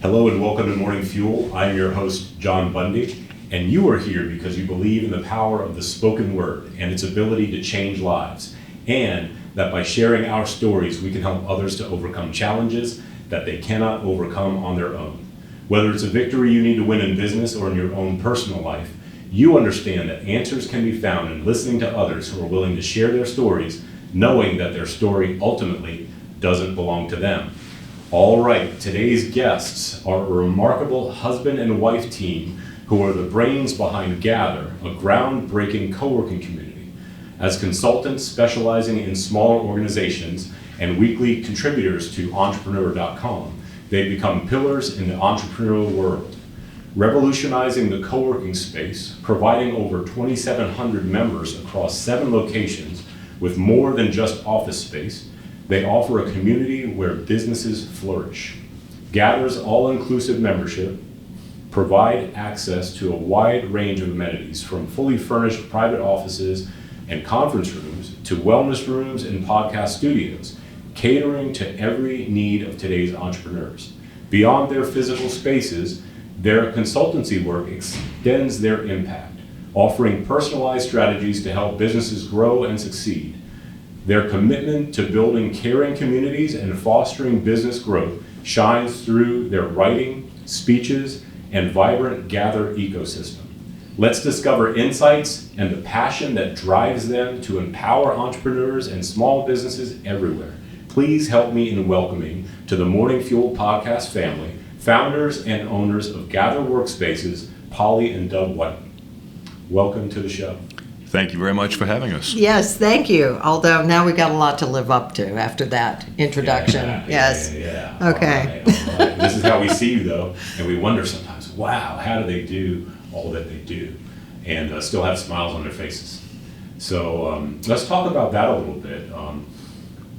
Hello and welcome to Morning Fuel. I'm your host, John Bundy, and you are here because you believe in the power of the spoken word and its ability to change lives, and that by sharing our stories, we can help others to overcome challenges that they cannot overcome on their own. Whether it's a victory you need to win in business or in your own personal life, you understand that answers can be found in listening to others who are willing to share their stories, knowing that their story ultimately doesn't belong to them. All right, today's guests are a remarkable husband and wife team who are the brains behind Gather, a groundbreaking co-working community. As consultants specializing in smaller organizations and weekly contributors to Entrepreneurial.com, they've become pillars in the entrepreneurial world, revolutionizing the co-working space, providing over 2,700 members across 7 locations with more than just office space. They offer a community where businesses flourish. Gather's all-inclusive membership provide access to a wide range of amenities, from fully furnished private offices and conference rooms to wellness rooms and podcast studios, catering to every need of today's entrepreneurs. Beyond their physical spaces, their consultancy work extends their impact, offering personalized strategies to help businesses grow and succeed. Their commitment to building caring communities and fostering business growth shines through their writing, speeches, and vibrant Gather ecosystem. Let's discover insights and the passion that drives them to empower entrepreneurs and small businesses everywhere. Please help me in welcoming to the Morning Fuel podcast family, founders and owners of Gather Workspaces, Polly and Doug White. Welcome to the show. Thank you very much for having us. Yes, thank you. Although now we got a lot to live up to after that introduction. Yes. Yeah. Okay. All right. This is how we see you, though, and we wonder sometimes, wow, how do they do all that they do and still have smiles on their faces? So let's talk about that a little bit.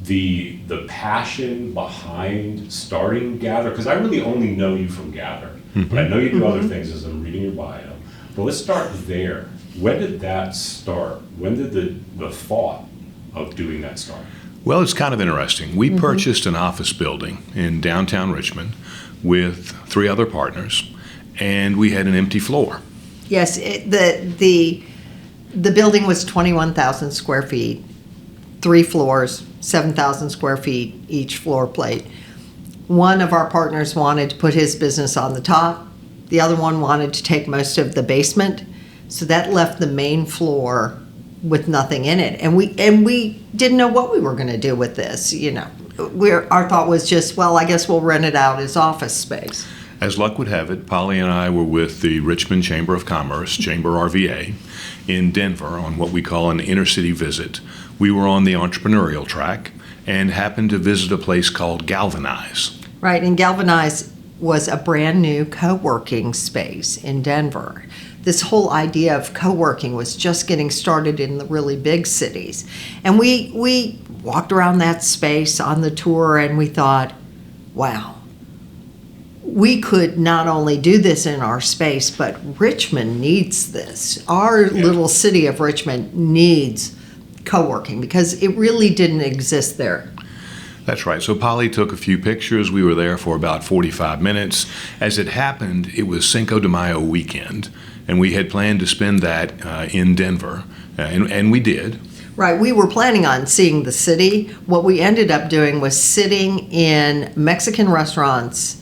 The passion behind starting Gather, because I really only know you from Gather, but I know you do other things as I'm reading your bio. But let's start there. When did that start? When did the thought of doing that start? Well, it's kind of interesting. We purchased an office building in downtown Richmond with 3 other partners, and we had an empty floor. Yes, the building was 21,000 square feet, 3 floors, 7,000 square feet each floor plate. One of our partners wanted to put his business on the top. The other one wanted to take most of the basement. So that left the main floor with nothing in it. And we didn't know what we were going to do with this, you know. Our thought was just, well, I guess we'll rent it out as office space. As luck would have it, Polly and I were with the Richmond Chamber of Commerce, Chamber RVA, in Denver on what we call an inner city visit. We were on the entrepreneurial track and happened to visit a place called Galvanize. Right, and Galvanize was a brand new co-working space in Denver. This whole idea of co-working was just getting started in the really big cities. And we walked around that space on the tour and we thought, wow, we could not only do this in our space, but Richmond needs this. Our little city of Richmond needs co-working because it really didn't exist there. That's right. So Polly took a few pictures. We were there for about 45 minutes. As it happened, it was Cinco de Mayo weekend, and we had planned to spend that in Denver, and we did. Right. We were planning on seeing the city. What we ended up doing was sitting in Mexican restaurants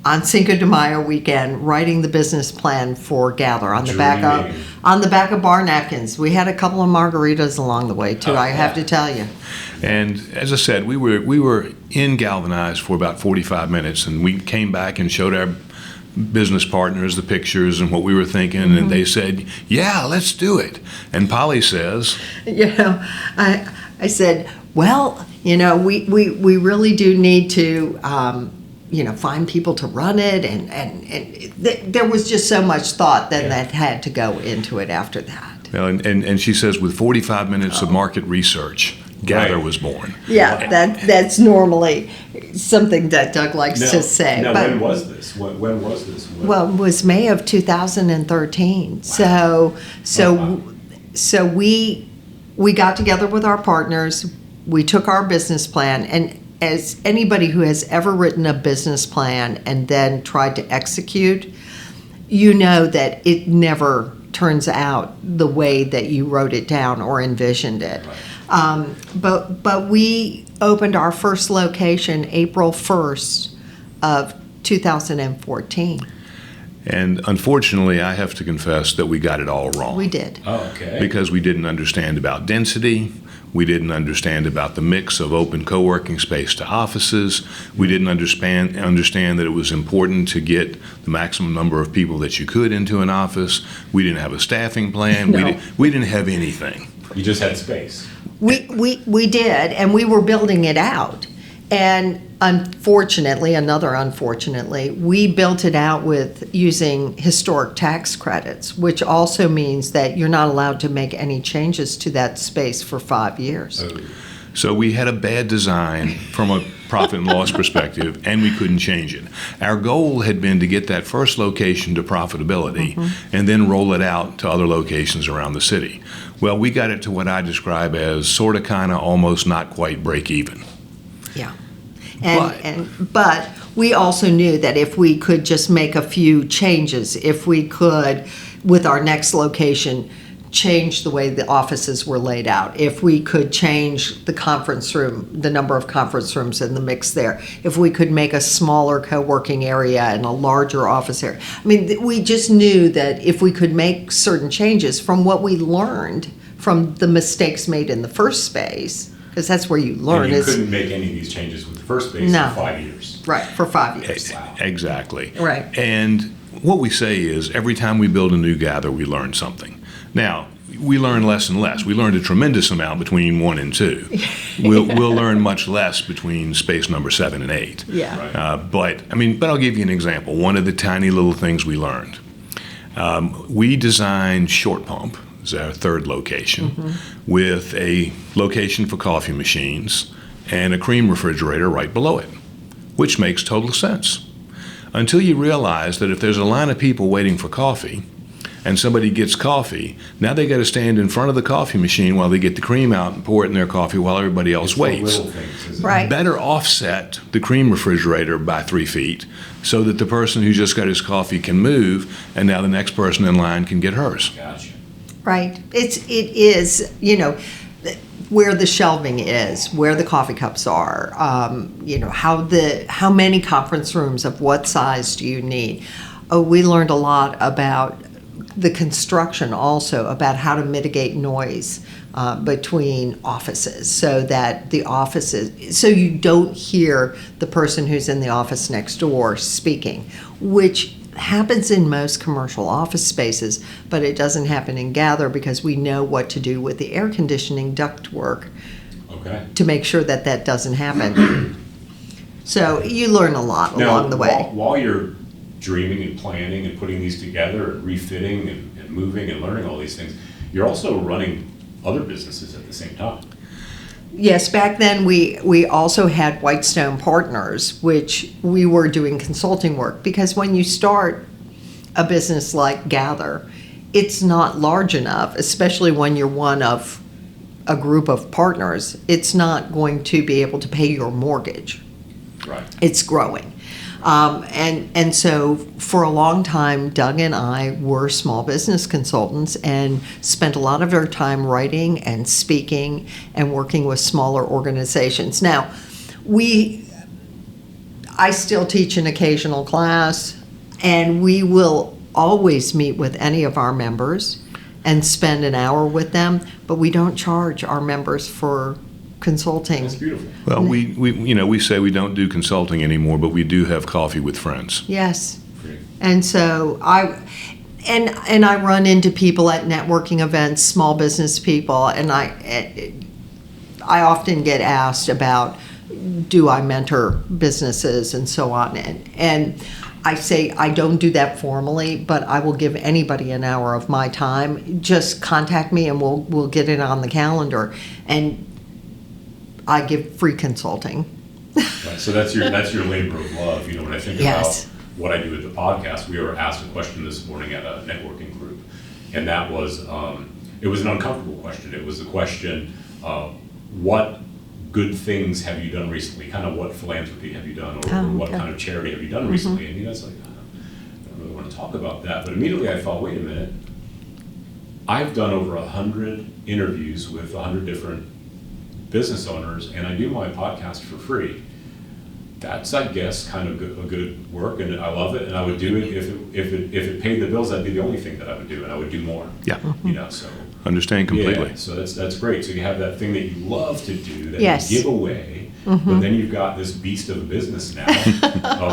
on Cinco de Mayo weekend, writing the business plan for Gather on the back of bar napkins. We had a couple of margaritas along the way too. I have to tell you. And as I said, we were in Galvanize for about 45 minutes, and we came back and showed our business partners the pictures and what we were thinking, and they said, "Yeah, let's do it." And Polly says, "You know, I said, well, you know, we really do need to." Find people to run it, and there was just so much thought that had to go into it after that. Well, and she says with 45 minutes of market research, Gather was born. Yeah, that's normally something that Doug likes to say. Now, when was this? When was this? Well, it was May of 2013. Wow. So we got together with our partners. We took our business plan, and as anybody who has ever written a business plan and then tried to execute, you know that it never turns out the way that you wrote it down or envisioned it. But we opened our first location April 1st of 2014. And unfortunately, I have to confess that we got it all wrong. We did. Oh, okay. Because we didn't understand about density. We didn't understand about the mix of open co-working space to offices. We didn't understand that it was important to get the maximum number of people that you could into an office. We didn't have a staffing plan. No. We didn't have anything. You just had space. We did, and we were building it out. And unfortunately, we built it out with using historic tax credits, which also means that you're not allowed to make any changes to that space for 5 years. Oh. So we had a bad design from a profit and loss perspective, and we couldn't change it. Our goal had been to get that first location to profitability and then roll it out to other locations around the city. Well, we got it to what I describe as sort of, kind of, almost not quite break even. Yeah. But we also knew that if we could just make a few changes, if we could, with our next location, change the way the offices were laid out, if we could change the conference room, the number of conference rooms in the mix there, if we could make a smaller co-working area and a larger office area. I mean, we just knew that if we could make certain changes from what we learned from the mistakes made in the first space, because that's where you learn. And you couldn't make any of these changes with the first space No. for 5 years. Right, for 5 years. Wow. Exactly. Right. And what we say is every time we build a new gather, we learn something. Now, we learn less and less. We learned a tremendous amount between 1 and 2. We'll learn much less between space number 7 and 8. Yeah. Right. But I'll give you an example. One of the tiny little things we learned. We designed Short Pump, is our third location, with a location for coffee machines and a cream refrigerator right below it, which makes total sense. Until you realize that if there's a line of people waiting for coffee and somebody gets coffee, now they got to stand in front of the coffee machine while they get the cream out and pour it in their coffee while everybody else It's the waits. little things, isn't it? Right. Better offset the cream refrigerator by 3 feet so that the person who just got his coffee can move, and now the next person in line can get hers. Gotcha. Right. It is, where the shelving is, where the coffee cups are, how many conference rooms of what size do you need? Oh, we learned a lot about the construction also, about how to mitigate noise between offices so that so you don't hear the person who's in the office next door speaking, which happens in most commercial office spaces, but it doesn't happen in Gather because we know what to do with the air conditioning ductwork Okay. to make sure that that doesn't happen. So you learn a lot along the way. While you're dreaming and planning and putting these together and refitting and moving and learning all these things, you're also running other businesses at the same time. Yes, back then we also had Whitestone Partners, which we were doing consulting work, because when you start a business like Gather, it's not large enough, especially when you're one of a group of partners. It's not going to be able to pay your mortgage. Right. It's growing. And so for a long time, Doug and I were small business consultants and spent a lot of our time writing and speaking and working with smaller organizations. Now, I still teach an occasional class, and we will always meet with any of our members and spend an hour with them, but we don't charge our members for consulting. That's beautiful. Well, we say we don't do consulting anymore, but we do have coffee with friends. Yes. Great. And so I run into people at networking events, small business people, and I often get asked about, do I mentor businesses and so on, and I say I don't do that formally, but I will give anybody an hour of my time. Just contact me and we'll get it on the calendar, and I give free consulting. Right. So that's your labor of love. When I think Yes. about what I do at the podcast, we were asked a question this morning at a networking group, and that was it was an uncomfortable question. It was the question, what good things have you done recently? Kind of what philanthropy have you done, or what okay. kind of charity have you done recently? And you guys like, I don't really want to talk about that. But immediately I thought, wait a minute. I've done over 100 interviews with 100 different business owners, and I do my podcast for free. That's, I guess, kind of a good work, and I love it, and I would do it if it paid the bills. That'd be the only thing that I would do, and I would do more. Yeah. You know, so Understand completely. yeah, so that's great. So you have that thing that you love to do that Yes. you give away, but then you've got this beast of a business now,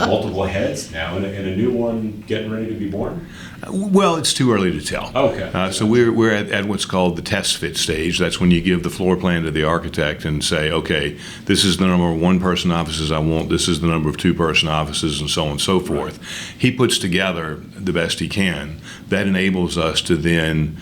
multiple heads now, and a new one getting ready to be born. Well, it's too early to tell. Okay. So we're at what's called the test fit stage. That's when you give the floor plan to the architect and say, okay, this is the number of one-person offices I want, this is the number of two-person offices, and so on and so forth. He puts together the best he can. That enables us to then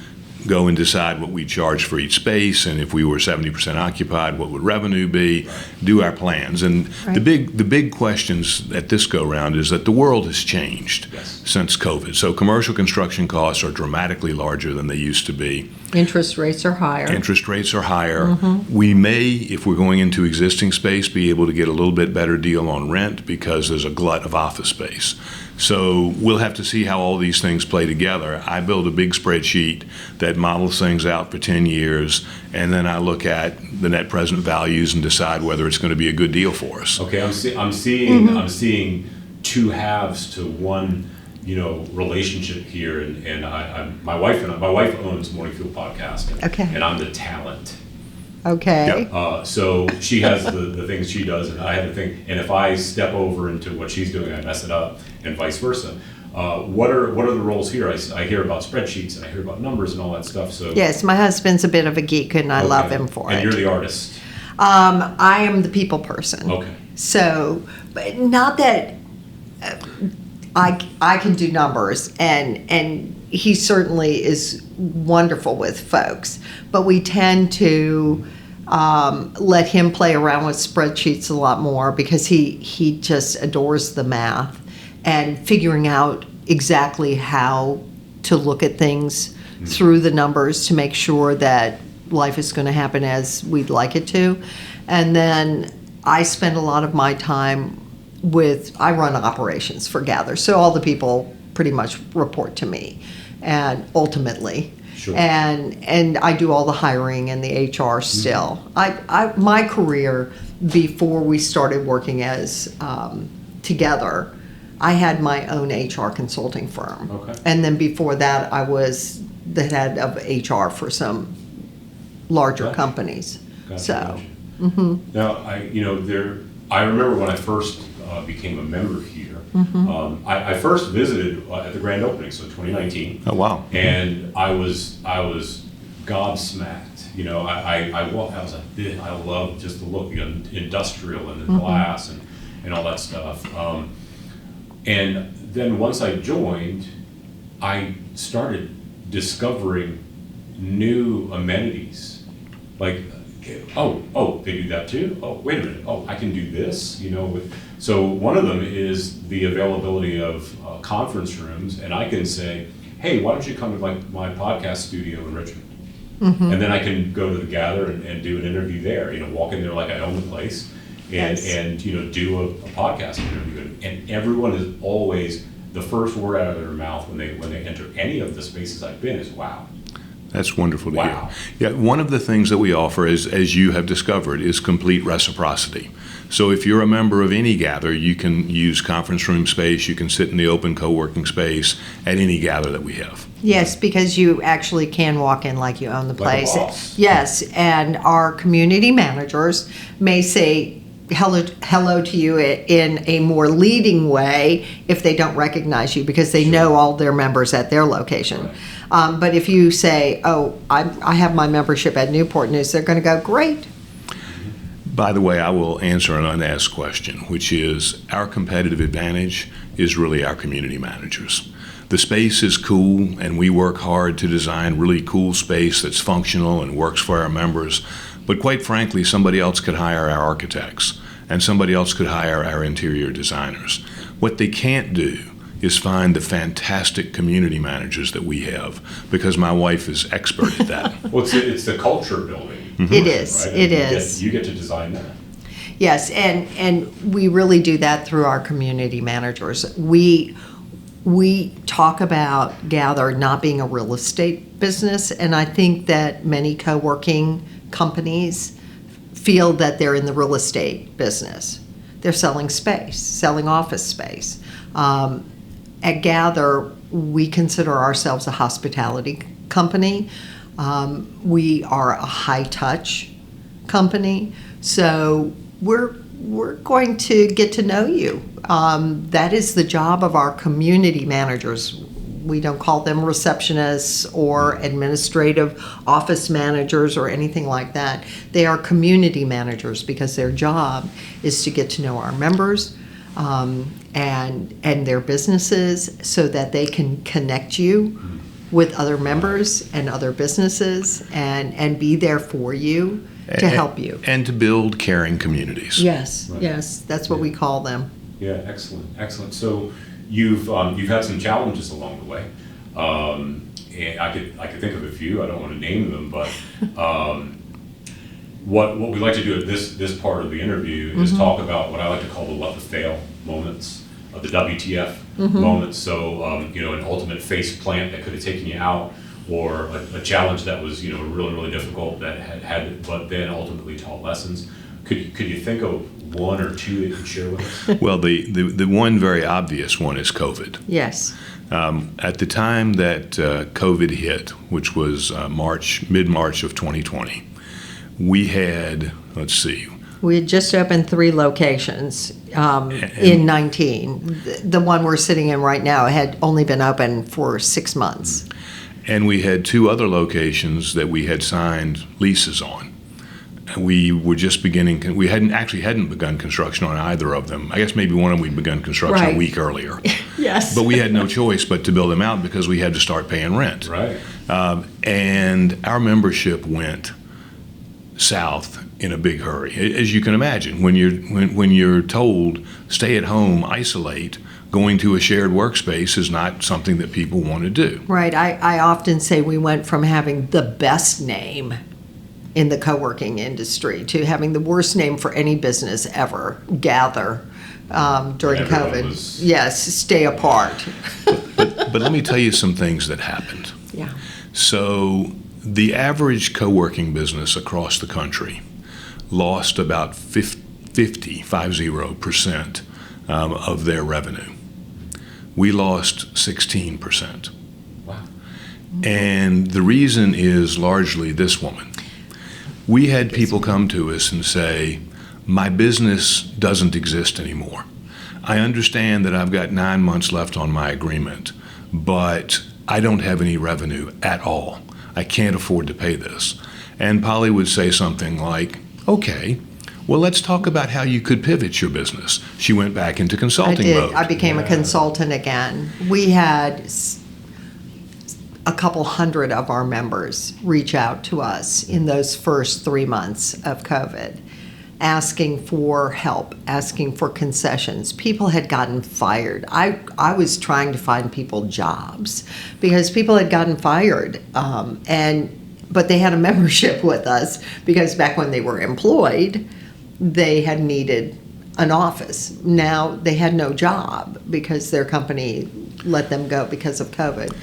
go and decide what we charge for each space, and if we were 70% occupied, what would revenue be, do our plans. And Right. the big questions at this go-round is that the world has changed Yes. since COVID. So commercial construction costs are dramatically larger than they used to be. Interest rates are higher. Interest rates are higher. We may, if we're going into existing space, be able to get a little bit better deal on rent because there's a glut of office space. So we'll have to see how all these things play together. I build a big spreadsheet that models things out for 10 years, and then I look at the net present values and decide whether it's going to be a good deal for us. Okay, I'm seeing two halves to one, relationship here, and my wife owns Morningfield Podcast, Okay. and I'm the talent. Okay. So she has the things she does, and I have the thing. And if I step over into what she's doing, I mess it up, and vice versa. What are the roles here? I hear about spreadsheets, and I hear about numbers and all that stuff. So Yes, my husband's a bit of a geek, and I love him for and it. you're the artist. I am the people person. Okay. So, but not that I can do numbers, and he certainly is wonderful with folks, but we tend to let him play around with spreadsheets a lot more because he just adores the math and figuring out exactly how to look at things through the numbers to make sure that life is going to happen as we'd like it to. And then I spend a lot of my time I run operations for Gather, so all the people pretty much report to me, and ultimately. Sure. And I do all the hiring and the HR still. My career before we started working as together, I had my own HR consulting firm. Okay. And then before that, I was the head of HR for some larger Gotcha. companies. Gotcha, So, gotcha. Now, I remember when I first became a member here. I first visited at the grand opening, so 2019. Oh, wow. And I was gobsmacked. I was like, I love just the look, industrial and the glass and all that stuff. And then once I joined, I started discovering new amenities. Like, oh, they do that too? Oh, wait a minute. Oh, I can do this, So one of them is the availability of conference rooms, and I can say, hey, why don't you come to my podcast studio in Richmond? And then I can go to the Gather and do an interview there, walk in there like I own the place and, Yes. and do a podcast interview. And everyone is always, the first word out of their mouth when they enter any of the spaces I've been is, wow. That's wonderful to Wow. hear. Yeah, one of the things that we offer is, as you have discovered, is complete reciprocity. So if you're a member of any Gather, you can use conference room space, you can sit in the open co-working space at any Gather that we have. yes, because you actually can walk in like you own the Like a place. boss. Yes, and our community managers may say hello to you in a more leading way if they don't recognize you because they know all their members at their location. Right. But if you say, oh, I have my membership at Newport News, they're going to go, great. By the way, I will answer an unasked question, which is our competitive advantage is really our community managers. The space is cool, and we work hard to design really cool space that's functional and works for our members. But quite frankly, somebody else could hire our architects, and somebody else could hire our interior designers. What they can't do is find the fantastic community managers that we have, because my wife is expert at that. Well, it's the culture building. It is. Right? It is. You get to design that. Yes, and we really do that through our community managers. We talk about Gather not being a real estate business, and I think that many co-working companies feel that they're in the real estate business. They're selling space, selling office space. At Gather, we consider ourselves a hospitality company. We are a high-touch company, so we're going to get to know you. That is the job of our community managers. We don't call them receptionists or administrative office managers or anything like that. They are community managers because their job is to get to know our members and their businesses so that they can connect you with other members and other businesses and be there for you to help you. And to build caring communities. Yes, Right. yes, that's what we call them. Yeah, excellent. So you've had some challenges along the way. And I could think of a few. I don't want to name them, but what we like to do at this part of the interview is talk about what I like to call the what the fail moments, the WTF moments. So an ultimate face plant that could have taken you out, or a challenge that was really difficult that had but then ultimately taught lessons. Could you think of one or two that you could share with us? Well, the one very obvious one is COVID. Yes. At the time that COVID hit, which was mid-March of 2020, we had, We had just opened 3 locations in 19. The one we're sitting in right now had only been open for 6 months. and we had 2 other locations that we had signed leases on. We were just beginning, we hadn't begun construction on either of them. I guess maybe one of them we'd begun construction Right. a week earlier. Yes. But we had no choice but to build them out because we had to start paying rent. Right. And our membership went south in a big hurry. As you can imagine, when you're told stay at home, isolate, going to a shared workspace is not something that people want to do. Right. I often say we went from having the best name in the co-working industry to having the worst name for any business ever, Gather, during Everyone COVID. was- Yes, stay apart. But let me tell you some things that happened. Yeah. So the average co-working business across the country lost about 50% of their revenue. We lost 16%. Wow. And the reason is largely this woman. We had people come to us and say, my business doesn't exist anymore. I understand that I've got 9 months left on my agreement, but I don't have any revenue at all. I can't afford to pay this. And Polly would say something like, okay, well, let's talk about how you could pivot your business. She went back into I consulting did. mode. I became a consultant again. We had a couple hundred of our members reach out to us in those first 3 months of COVID, asking for help, asking for concessions. People had gotten fired. I was trying to find people jobs because people had gotten fired, but they had a membership with us because back when they were employed, they had needed an office. Now they had no job because their company let them go because of COVID.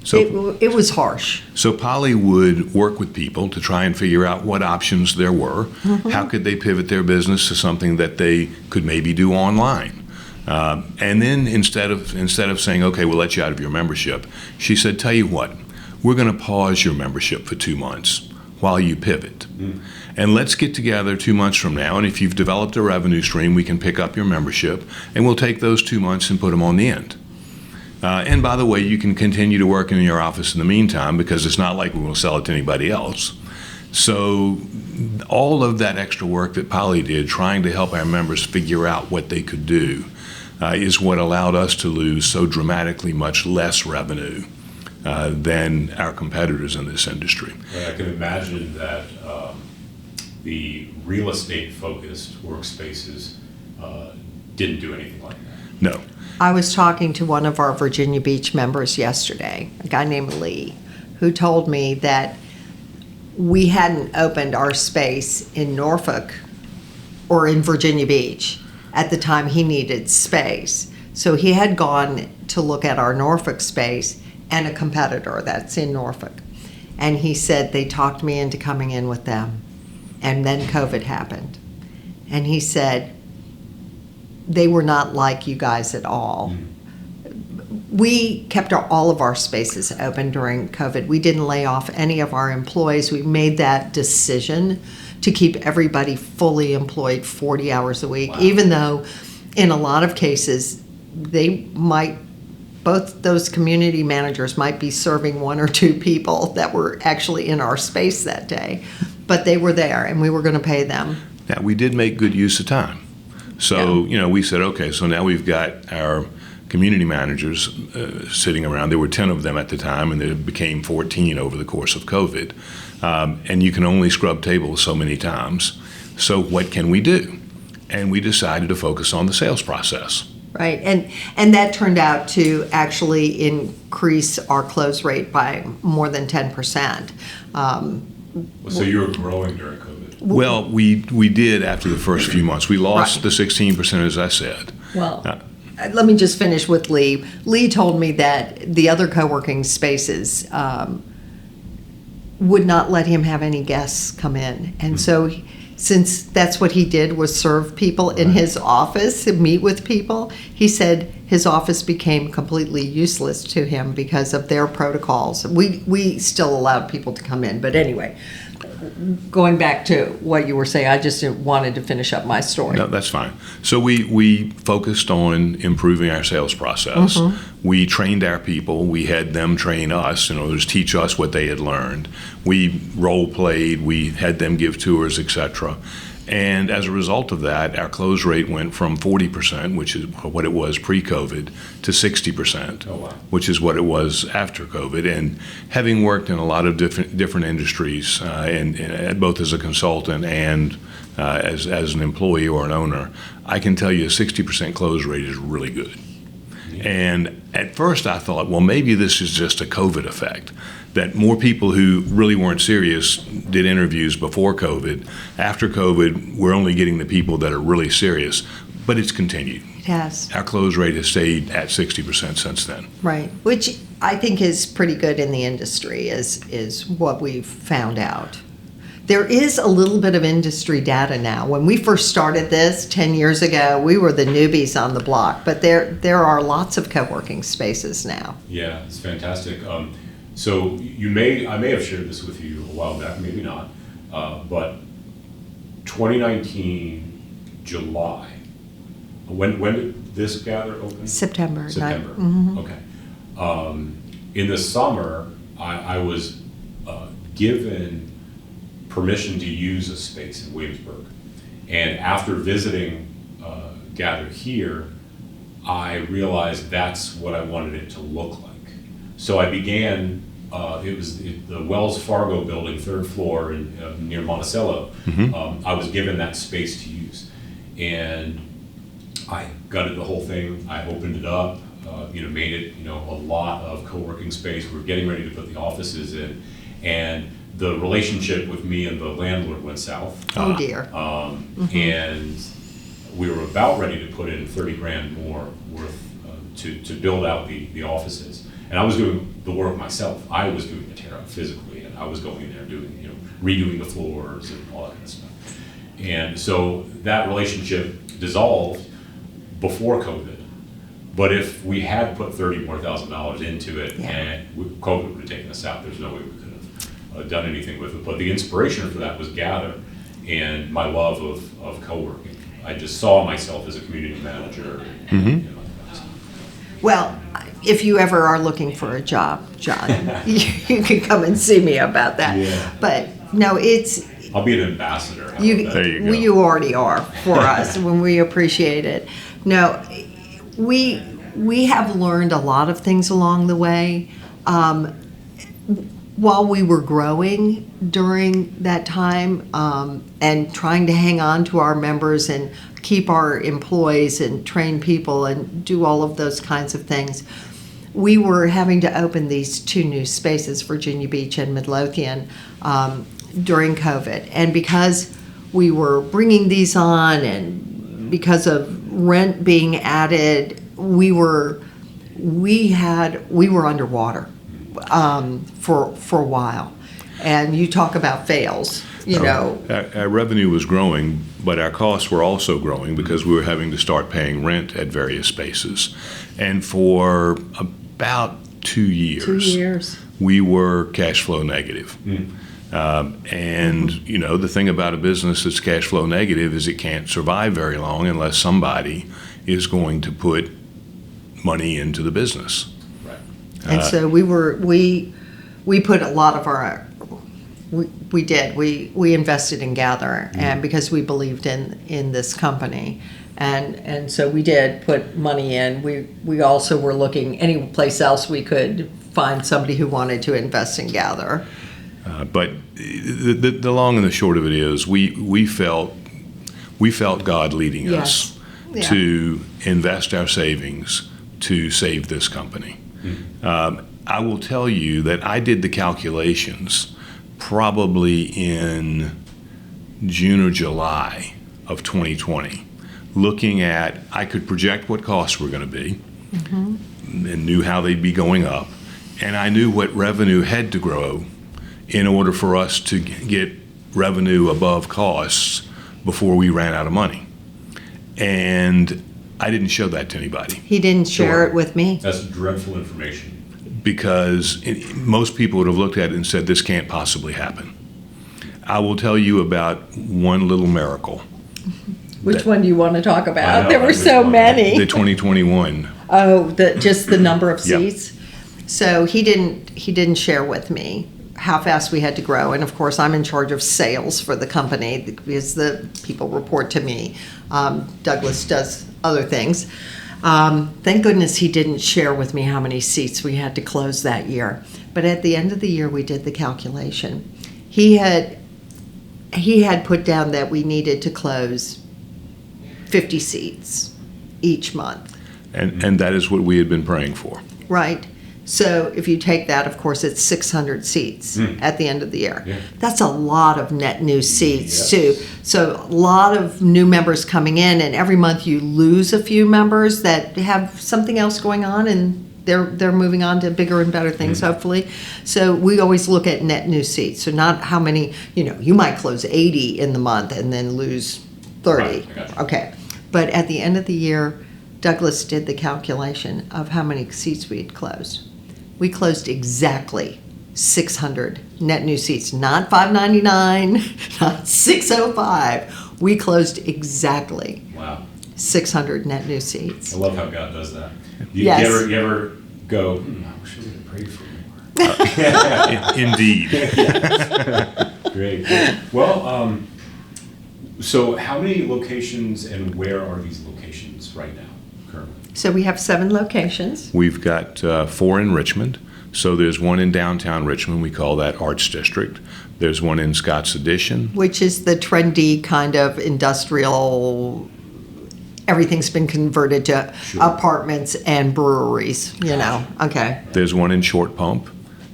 So, It was harsh. So Polly would work with people to try and figure out what options there were. How could they pivot their business to something that they could maybe do online? And then instead of saying, okay, we'll let you out of your membership, she said, tell you what, we're going to pause your membership for 2 months while you pivot. And let's get together 2 months from now, and if you've developed a revenue stream, we can pick up your membership, and we'll take those 2 months and put them on the end. And by the way, you can continue to work in your office in the meantime because it's not like we will sell it to anybody else. So all of that extra work that Polly did trying to help our members figure out what they could do is what allowed us to lose so dramatically much less revenue than our competitors in this industry. I can imagine that the real estate focused workspaces didn't do anything like that. No. I was talking to one of our Virginia Beach members yesterday, a guy named Lee, who told me that we hadn't opened our space in Norfolk or in Virginia Beach at the time he needed space. So he had gone to look at our Norfolk space and a competitor that's in Norfolk. And he said they talked me into coming in with them. And then COVID happened. And he said, they were not like you guys at all. We kept all of our spaces open during COVID. We didn't lay off any of our employees. We made that decision to keep everybody fully employed 40 hours a week, even though in a lot of cases both those community managers might be serving one or two people that were actually in our space that day, but they were there and we were going to pay them. Now, we did make good use of time. So, we said, okay, so now we've got our community managers sitting around. There were 10 of them at the time, and there became 14 over the course of COVID. And you can only scrub tables so many times. So what can we do? And we decided to focus on the sales process. Right, and that turned out to actually increase our close rate by more than 10%. So you were growing during COVID? Well, we did after the first few months. We lost the 16%, as I said. Well, let me just finish with Lee. Lee told me that the other co-working spaces would not let him have any guests come in. And so since that's what he did, was serve people in his office and meet with people, he said his office became completely useless to him because of their protocols. We still allowed people to come in, but anyway, going back to what you were saying, I just wanted to finish up my story. No, that's fine. So we focused on improving our sales process. We trained our people. We had them train us, in other words, teach us what they had learned. We role played. We had them give tours, etc. And as a result of that, our close rate went from 40%, which is what it was pre-COVID, to 60%, which is what it was after COVID. And having worked in a lot of different industries, and both as a consultant and as an employee or an owner, I can tell you a 60% close rate is really good. And at first I thought, well, maybe this is just a COVID effect, that more people who really weren't serious did interviews before COVID. After COVID, we're only getting the people that are really serious, but it's continued. It has. Our close rate has stayed at 60% since then. Right, which I think is pretty good in the industry, is what we've found out. There is a little bit of industry data now. When we first started this 10 years ago, we were the newbies on the block, but there are lots of co-working spaces now. Yeah, it's fantastic. So I may have shared this with you a while back, maybe not, but 2019 July. When did this gather open? September. September. Okay. In the summer, I was given permission to use a space in Williamsburg, and after visiting Gather here, I realized that's what I wanted it to look like. So I began. It was the Wells Fargo building, 3rd floor near Monticello. I was given that space to use, and I gutted the whole thing. I opened it up, made it, a lot of co-working space. We were getting ready to put the offices in, and the relationship with me and the landlord went south. Oh dear. And we were about ready to put in $30,000 more worth to build out the offices. And I was doing the work myself. I was doing the tear out physically, and I was going in there doing, redoing the floors and all that kind of stuff. And so that relationship dissolved before COVID. But if we had put $30,000 more into it, and COVID would have taken us out, there's no way we could have done anything with it. But the inspiration for that was Gather and my love of co-working. I just saw myself as a community manager. Well, if you ever are looking for a job, John, you can come and see me about that. Yeah. But no, I'll be an ambassador. There you go. You already are for us when we appreciate it. No, we have learned a lot of things along the way. While we were growing during that time and trying to hang on to our members and keep our employees and train people and do all of those kinds of things, we were having to open these 2 new spaces, Virginia Beach and Midlothian, during COVID. And because we were bringing these on and because of rent being added, we were underwater for a while. And you talk about fails, you know. Our revenue was growing, but our costs were also growing because we were having to start paying rent at various spaces. And for about 2 years, 2 years. we were cash flow negative. And, you know, the thing about a business that's cash flow negative is it can't survive very long unless somebody is going to put money into the business. Right. And so we put a lot of our, we invested in Gather, and because we believed in this company. And so we did put money in. We also were looking any place else we could find somebody who wanted to invest in Gather. But the long and the short of it is we felt God leading us Yeah. to invest our savings to save this company. I will tell you that I did the calculations probably in June or July of 2020, looking at, I could project what costs were going to be and knew how they'd be going up, and I knew what revenue had to grow in order for us to get revenue above costs before we ran out of money. And I didn't show that to anybody He didn't share it with me. That's dreadful information. because most people would have looked at it and said, this can't possibly happen. I will tell you about one little miracle. Which one do you want to talk I about? know, There were which so one? many. The 2021. Oh, just the number of Yep. seats. So he didn't share with me how fast we had to grow, and of course I'm in charge of sales for the company because the people report to me. Douglas does other things. Thank goodness he didn't share with me how many seats we had to close that year. But at the end of the year, we did the calculation. He had put down that we needed to close 50 seats each month. And that is what we had been praying for. Right. So if you take that, of course, it's 600 seats at the end of the year. Yeah. That's a lot of net new seats, Yes. too. So a lot of new members coming in, and every month you lose a few members that have something else going on, and they're moving on to bigger and better things, hopefully. So we always look at net new seats. So not how many, you might close 80 in the month and then lose 30. Right, I got you. Okay. But at the end of the year, Douglas did the calculation of how many seats we had closed. We closed exactly 600 net new seats, not 599, not 605. We closed exactly Wow. 600 net new seats. I love how God does that. You Yes. you ever go, I wish we had prayed for more. Indeed. Great. Well, so how many locations and where are these locations right now, currently? So we have 7 locations. We've got 4 in Richmond. So there's one in downtown Richmond. We call that Arts District. There's one in Scott's Addition. Which is the trendy kind of industrial, everything's been converted to apartments and breweries, Okay. There's one in Short Pump.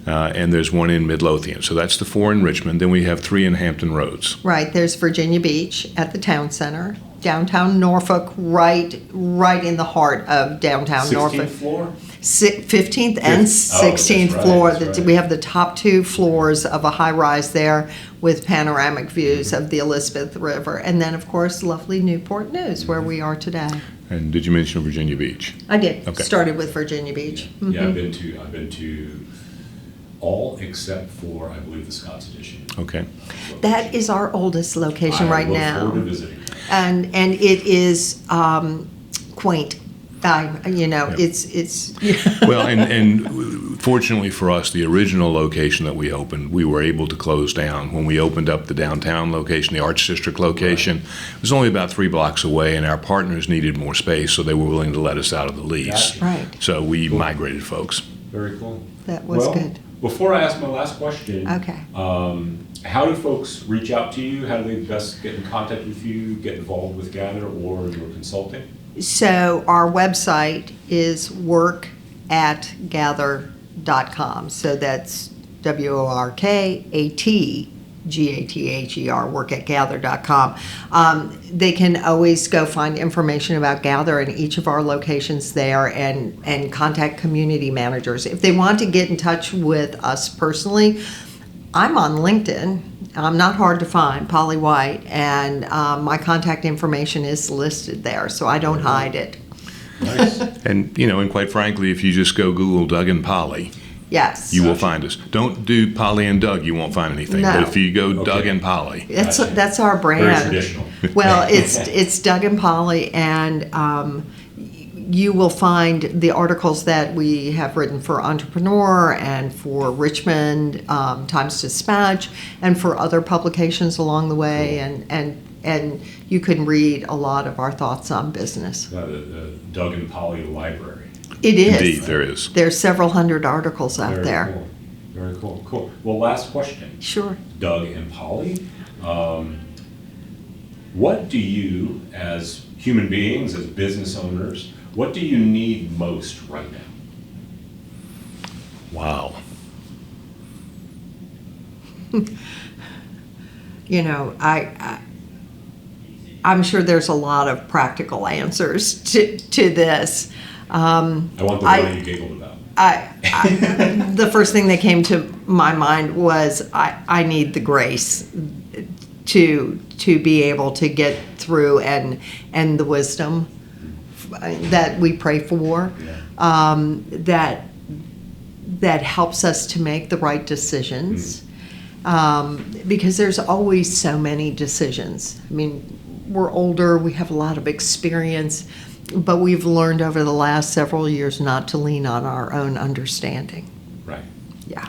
And there's one in Midlothian. So that's the 4 in Richmond. Then we have 3 in Hampton Roads. Right, there's Virginia Beach at the town center, downtown Norfolk, right in the heart of downtown 16th Norfolk. floor? 15th and Fifth. Oh, that's 16th right, floor. that's right. We have the top 2 floors of a high-rise there with panoramic views of the Elizabeth River. And then, of course, lovely Newport News, where we are today. And did you mention Virginia Beach? I did, Okay. started with Virginia Beach. Yeah, I've been to all except for, I believe, the Scott's Edition. Okay. That is our oldest location right I now. look forward to visiting. And it is quaint. It's Well, and fortunately for us, the original location that we opened, we were able to close down. When we opened up the downtown location, the Arts District location, it was only about 3 blocks away, and our partners needed more space, so they were willing to let us out of the lease. Gotcha. right. So we migrated folks. Very cool. That was Well, good. Before I ask my last question, Okay. How do folks reach out to you? How do they best get in contact with you, get involved with Gather or your consulting? So our website is workatgather.com. So that's WORKAT Gather, work@gather.com. They can always go find information about Gather in each of our locations there and contact community managers. If they want to get in touch with us personally, I'm on LinkedIn. I'm not hard to find, Polly White, and my contact information is listed there, so I don't hide it. Nice. And, and quite frankly, if you just go Google Doug and Polly, Yes. you will find us. Don't do Polly and Doug, you won't find anything. No. But if you go Doug Okay. and Polly, That's our Very brand. traditional. Well, it's Doug and Polly, and you will find the articles that we have written for Entrepreneur and for Richmond Times Dispatch and for other publications along the way, and you can read a lot of our thoughts on business. The Doug and Polly Library. It is. indeed, there is. There's several hundred articles out Very there. cool. Very cool. Cool. Well, last question. Sure. Doug and Polly, what do you, as human beings, as business owners, what do you need most right now? Wow. I'm sure there's a lot of practical answers to this. I want the one you giggled about. The first thing that came to my mind was I need the grace to be able to get through and the wisdom that we pray for, that helps us to make the right decisions, because there's always so many decisions. I mean, we're older, we have a lot of experience, but we've learned over the last several years not to lean on our own understanding. Right. Yeah.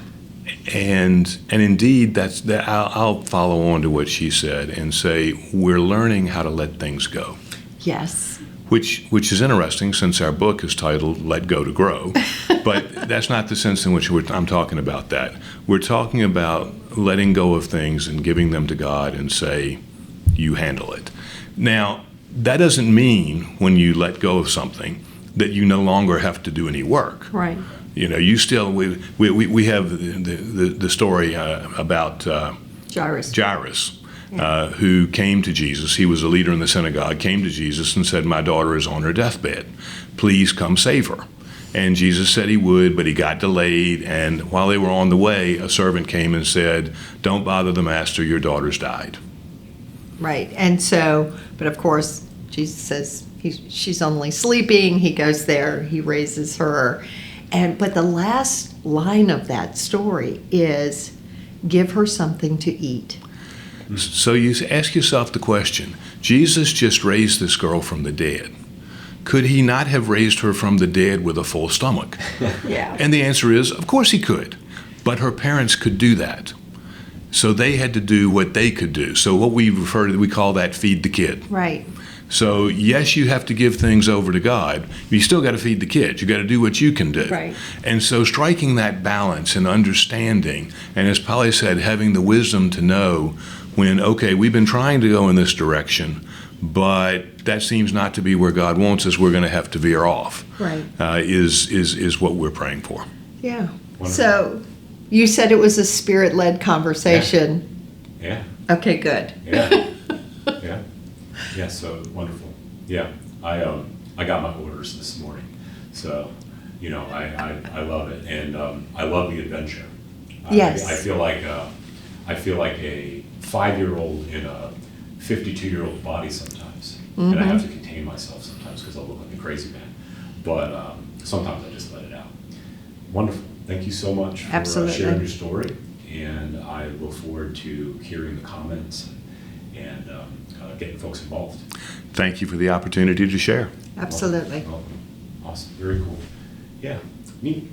And indeed, I'll follow on to what she said and say we're learning how to let things go. Yes. Which is interesting, since our book is titled "Let Go to Grow," but that's not the sense in which I'm talking about that. We're talking about letting go of things and giving them to God and say, "You handle it." Now, that doesn't mean when you let go of something that you no longer have to do any work. Right. You still we have the story about Jairus. who came to Jesus. He was a leader in the synagogue, came to Jesus and said, "My daughter is on her deathbed. Please come save her." And Jesus said he would, but he got delayed. And while they were on the way, a servant came and said, "Don't bother the master, your daughter's died." Right. And so, but of course, Jesus says she's only sleeping. He goes there, he raises her. But the last line of that story is, give her something to eat. So you ask yourself the question, Jesus just raised this girl from the dead. Could he not have raised her from the dead with a full stomach? Yeah. And the answer is, of course he could. But her parents could do that. So they had to do what they could do. So what we call that feed the kid. Right. So yes, you have to give things over to God, but you still got to feed the kids. You got to do what you can do. Right. And so striking that balance and understanding, and as Polly said, having the wisdom to know when, okay, we've been trying to go in this direction, but that seems not to be where God wants us, we're going to have to veer off. Right. Is what we're praying for. Yeah. Wonderful. So you said it was a spirit-led conversation. Yeah. Okay, good. Yeah. Yeah. Yeah. So wonderful. Yeah. I got my orders this morning, so I love it, and I love the adventure. Yes. I feel like a 5-year-old in a 52-year-old body sometimes, and I have to contain myself sometimes because I look like a crazy man. But sometimes I just let it out. Wonderful. Thank you so much for Absolutely. sharing your story, and I look forward to hearing the comments and getting folks involved. Thank you for the opportunity to share. Absolutely. Welcome. Awesome. Very cool. Yeah. Neat.